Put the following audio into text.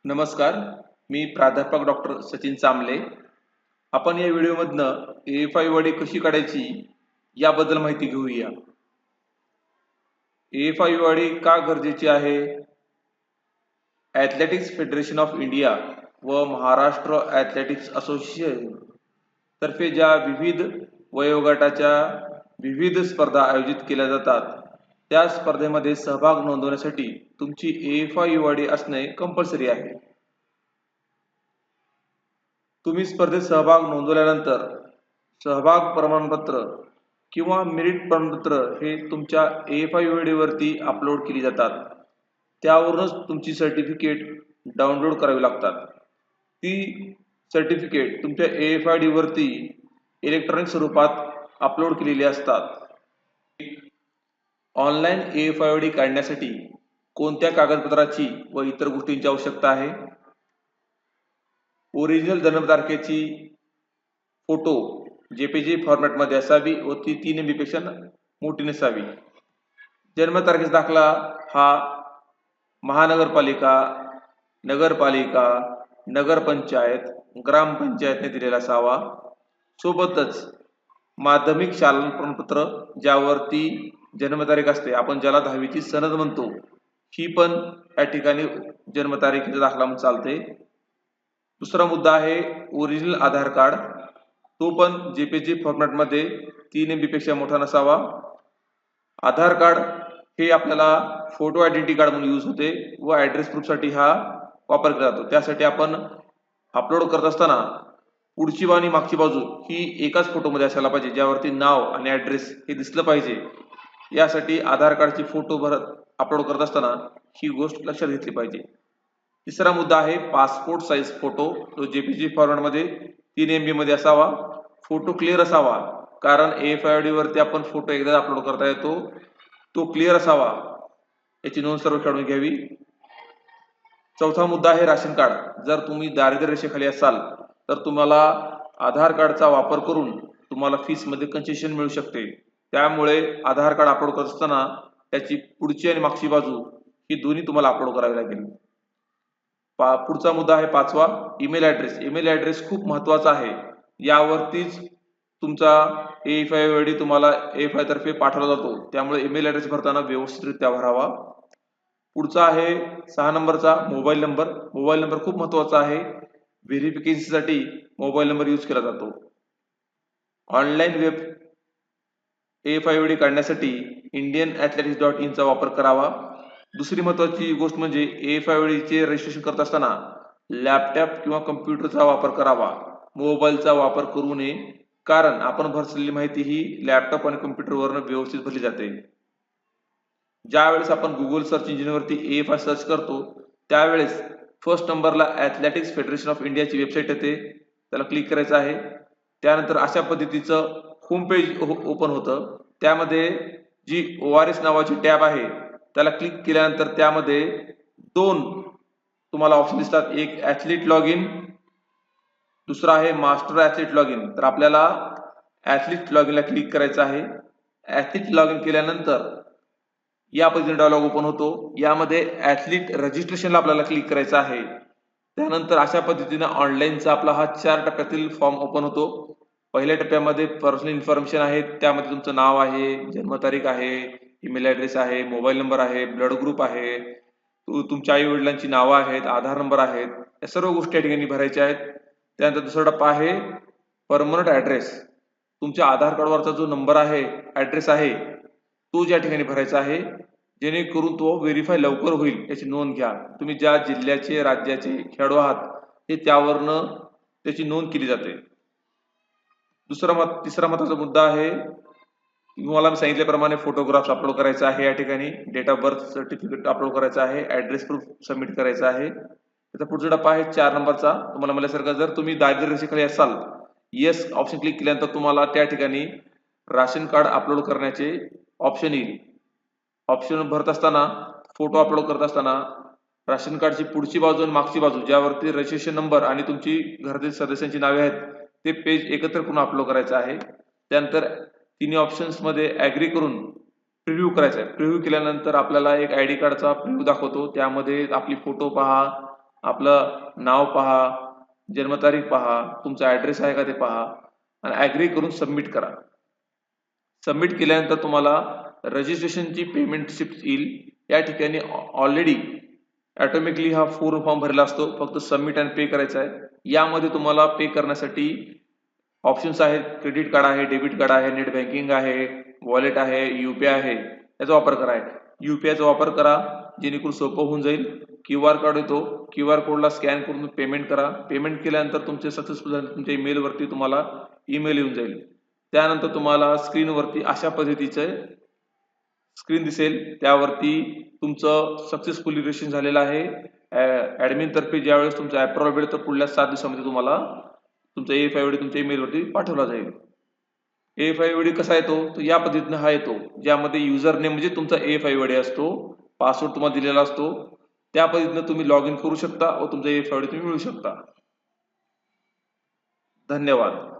नमस्कार. मी प्राध्यापक डॉक्टर सचिन चांबले. आपण या व्हिडिओमधनं AFI वडी कशी काढायची याबद्दल माहिती घेऊया. AFI वडी का गरजेची आहे? ॲथलेटिक्स फेडरेशन ऑफ इंडिया व महाराष्ट्र ॲथलेटिक्स असोसिएशन तर्फे ज्या विविध वयोगटाच्या विविध स्पर्धा आयोजित केल्या जातात, त्या स्पर्धेमध्ये सहभाग नोंदवण्यासाठी तुमची AFI वडी असणे कंपल्सरी आहे. तुम्ही स्पर्धेत सहभाग नोंदवल्यानंतर सहभाग प्रमाणपत्र किंवा मेरिट प्रमाणपत्र हे तुमच्या AFI वरती अपलोड केली जातात. त्यावरूनच तुमची सर्टिफिकेट डाउनलोड करावी लागतात. ती सर्टिफिकेट तुमच्या AFI वरती इलेक्ट्रॉनिक स्वरूपात अपलोड केलेली असतात. ऑनलाईन AFI काढण्यासाठी कोणत्या कागदपत्राची व इतर गोष्टींची आवश्यकता आहे? ओरिजिनल जन्मतारखेची फोटो JPG फॉर्मॅटमध्ये असावी व ती 3 MB पेक्षा मोठी नसावी. जन्मतारखेचा दाखला हा महानगरपालिका, नगरपालिका, नगरपंचायत, ग्रामपंचायतने दिलेला असावा. सोबतच माध्यमिक शालेय प्रमाणपत्र ज्यावरती जन्मतारीख असते, आपण ज्याला 10वीची सनद म्हणतो, ही पण या ठिकाणी जन्मतारखेचा दाखला म्हणून चालते. दुसरा मुद्दा आहे ओरिजिनल आधार कार्ड. तो पण JPG फॉर्मॅटमध्ये 3 MB पेक्षा मोठा नसावा. आधार कार्ड हे आपल्याला फोटो आयडेंटिटी कार्ड म्हणून यूज होते व ॲड्रेस प्रूफसाठी हा वापर केला जातो. त्यासाठी आपण अपलोड करत असताना पुढची आणि मागची बाजू ही एकाच फोटोमध्ये असायला पाहिजे, ज्यावरती नाव आणि ॲड्रेस हे दिसलं पाहिजे. यासाठी आधार कार्डची फोटो अपलोड करत असताना ही गोष्ट लक्षात घेतली पाहिजे. तिसरा मुद्दा आहे पासपोर्ट साईज फोटो. तो JPG फॉर्मॅटमध्ये 3 MB मध्ये असावा. फोटो क्लिअर असावा, कारण AFI वरती आपण फोटो एकदा अपलोड करता येतो. तो क्लिअर असावा, याची नोंद सर्व खेळून घ्यावी. चौथा मुद्दा आहे राशन कार्ड. जर तुम्ही दारिद्र्य रेषेखाली असाल तर तुम्हाला आधार कार्डचा वापर करून तुम्हाला फीसमध्ये कन्सेशन मिळू शकते. त्यामुळे आधार कार्ड अपलोड करत असताना त्याची पुढची आणि मागची बाजू ही दोन्ही तुम्हाला अपलोड करावी लागेल. पुढचा मुद्दा आहे 5वा, ईमेल ॲड्रेस. ईमेल ॲड्रेस खूप महत्त्वाचा आहे. यावरतीच तुमचा AFI तुम्हाला AFI तर्फे पाठवला जातो. त्यामुळे ईमेल ॲड्रेस भरताना व्यवस्थितरित्या भरावा. पुढचा आहे 6 नंबरचा मोबाईल नंबर. मोबाईल नंबर खूप महत्त्वाचा आहे. व्हेरिफिकेशनसाठी मोबाईल नंबर यूज केला जातो. ऑनलाईन वेब AFI काढण्यासाठी indianathletics.in चा वापर करावा. दुसरी महत्त्वाची गोष्ट म्हणजे AFI चे रजिस्ट्रेशन करत असताना लॅपटॉप किंवा कम्प्युटरचा वापर करावा. मोबाईलचा वापर करू नये, कारण आपण भरलेली माहिती ही लॅपटॉप आणि कम्प्युटरवरून व्यवस्थित भरली जाते. ज्यावेळेस आपण गुगल सर्च इंजिनवरती AFI सर्च करतो, त्यावेळेस फर्स्ट नंबरला ॲथलेटिक्स फेडरेशन ऑफ इंडियाची वेबसाईट येते. त्याला क्लिक करायचं आहे. त्यानंतर अशा पद्धतीचं होम पेज ओपन होतं. त्यामध्ये जी ORS नावाची टॅब आहे त्याला क्लिक केल्यानंतर त्यामध्ये 2 तुम्हाला ऑप्शन दिसतात. एक ॲथलीट लॉग इन, दुसरा आहे मास्टर ॲथलीट लॉग इन. तर आपल्याला ॲथलीट लॉग इनला क्लिक करायचं आहे. ॲथलीट लॉग इन केल्यानंतर या पद्धतीने डायलॉग ओपन होतो. यामध्ये ॲथलीट रजिस्ट्रेशनला आपल्याला क्लिक करायचं आहे. त्यानंतर अशा पद्धतीने ऑनलाईनचा आपला हा 4 टप्प्यातील फॉर्म ओपन होतो. पहिल्या टप्प्यामध्ये पर्सनल इन्फॉर्मेशन आहे. त्यामध्ये तुमचं नाव आहे, जन्मतारीख आहे, ईमेल ॲड्रेस आहे, मोबाईल नंबर आहे, ब्लड ग्रुप आहे, तुमच्या आई वडिलांची नावं आहेत, आधार नंबर आहेत, या सर्व गोष्टी या ठिकाणी भरायच्या आहेत. त्यानंतर दुसरा टप्पा आहे परमनंट ॲड्रेस. तुमच्या आधार कार्डवरचा जो नंबर आहे, ॲड्रेस आहे, तो ज्या ठिकाणी भरायचा आहे, जेणेकरून तो व्हेरीफाय लवकर होईल याची नोंद घ्या. तुम्ही ज्या जिल्ह्याचे, राज्याचे खेळाडू आहात हे त्यावरनं त्याची नोंद केली जाते. तिसरा महत्त्वाचा मुद्दा आहे, तुम्हाला मी सांगितल्याप्रमाणे फोटोग्राफ्स अपलोड करायचा आहे. या ठिकाणी date of birth certificate upload करायचं आहे. ॲड्रेस प्रूफ सबमिट करायचं आहे. त्याचा पुढचा टप्पा आहे 4 नंबरचा. तुम्हाला म्हणल्यासारखं जर तुम्ही दारिद्र्य रेषेखाली असाल, येस ऑप्शन क्लिक केल्यानंतर तुम्हाला त्या ठिकाणी राशन कार्ड अपलोड करण्याचे ऑप्शन येईल. ऑप्शन भरत असताना, फोटो अपलोड करत असताना राशन कार्डची पुढची बाजू आणि मागची बाजू ज्यावरती रजिस्ट्रेशन नंबर आणि तुमची घरातील सदस्यांची नावे आहेत ते पेज एकत्र करून अपलोड करायचं आहे. त्यानंतर तिन्ही ऑप्शन्समध्ये ॲग्री करून प्रिव्ह्यू करायचा आहे. प्रिव्ह्यू केल्यानंतर आपल्याला एक ID कार्डचा प्रिव्ह्यू दाखवतो. त्यामध्ये आपली फोटो पहा, आपलं नाव पहा, जन्मतारीख पहा, तुमचा ॲड्रेस आहे का ते पहा आणि ॲग्री करून सबमिट करा. सबमिट केल्यानंतर तुम्हाला रजिस्ट्रेशनची पेमेंट स्लिप येईल. या ठिकाणी ऑलरेडी ऑटोमॅटिकली हा पूर्ण फॉर्म भरला असतो, फक्त सबमिट आणि पे करायचा आहे. यामध्ये तुम्हाला पे करण्यासाठी ऑप्शन्स आहेत. क्रेडिट कार्ड आहे, डेबिट कार्ड आहे, नेट बँकिंग आहे, वॉलेट आहे, UPI आहे. याचा वापर करा. UPIचा वापर करा जेणेकरून सोपं होऊन जाईल. QR कोड येतो, QR कोडला स्कॅन करून पेमेंट करा. पेमेंट केल्यानंतर तुमचे सक्सेसफुल झाले, तुमच्या ईमेलवरती तुम्हाला ईमेल येऊन जाईल. त्यानंतर तुम्हाला स्क्रीनवरती अशा पद्धतीचे स्क्रीन दिसेल, त्यावरती तुमचं सक्सेसफुली रजिस्ट्रेशन झालेलं आहे. ॲडमिन तर्फे ज्यावेळेस तुमचा अप्रूव्हल भेटेल तर पुढल्या 7 दिवसामध्ये तुम्हाला तुमचा AFID तुमच्या ईमेलवरती पाठवला जाईल. AFID कसा येतो, तर या पद्धतीने हा येतो, ज्यामध्ये युजर नेम म्हणजे तुमचा AFID असतो, पासवर्ड तुम्हाला दिलेला असतो. त्या पद्धतीने तुम्ही लॉग इन करू शकता व तुमचा AFID तुम्ही मिळवू शकता. धन्यवाद.